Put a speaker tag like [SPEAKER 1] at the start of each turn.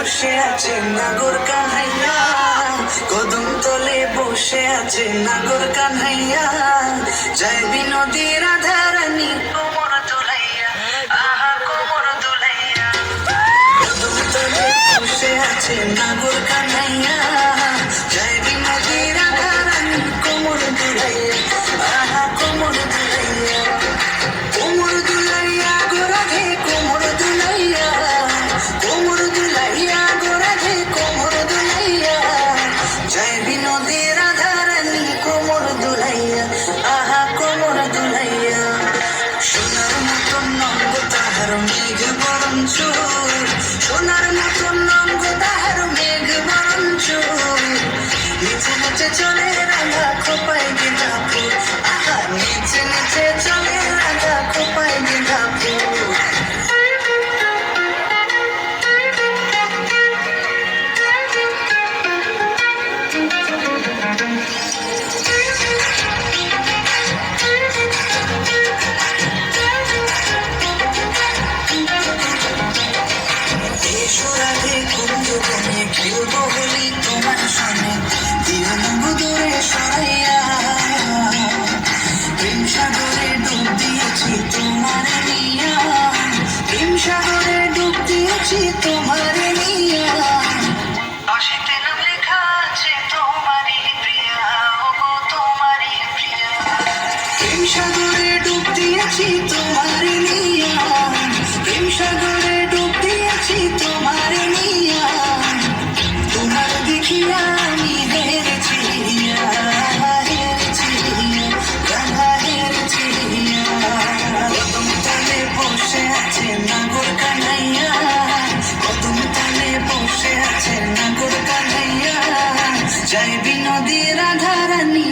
[SPEAKER 1] বসে আছে নাগর কানাইয়া, কদম তলে বসে আছে নাগর কানাইয়া, যাইবি নদী রাধা রানী কোমর দুলাইয়া, আহা কোমর দুলাইয়া। কদম তলে বসে আছে নাগর কানাইয়া, যাইবি নদী রাধা রানী কোমর দুলাইয়া, আহা কোমর দুলাইয়া। কোমর দুলাইয়া গো রাধে কোমর দুলাইয়া, কোমর দুলাইয়া গো রাধে কোমর দুলাইয়া, যাইবি নদী রাধা রানী কোমর দুলাইয়া, আহা কোমর দুলাইয়া। সোনার মতন নঙ্গ তাহার মেঘ বরণ চোর, সোনার মতন নঙ্গ তাহার মেঘ বরণ চোর, নিচে নিচে চলে রাধা খোপায় গেঁদা ফুল, আহা নিচে নিচে চলে রাধা খোপায় গেঁদা ফুল। এসো রাধে কুঞ্জ বনে খেলবো হোলি তোমার সনে, দিও নঙ্গ দূরে সরাইয়া, প্রেম সাগরে ডুব দিয়েছি তোমার নিয়া, প্রেম সাগরে ডুব দিয়েছি তোমার নিয়া। অসীতে নাম লেখা আছে তোমারই প্রিয়া, ওগো তোমারই প্রিয়া, প্রেম সাগরে ডুব দিয়েছি তোমার নিয়া, প্রেম সাগরে ডুব দিয়েছি তোমার নিয়া। তোমার দেখিয়া আমি হেরেছি, হেরেছি রাধা হেরেছি। কদম তলে বসে আছে নাগর কানাইয়া, কদম তলে বসে আছে নাগর কানাইয়া, যাইবি নদী রাধা রানী।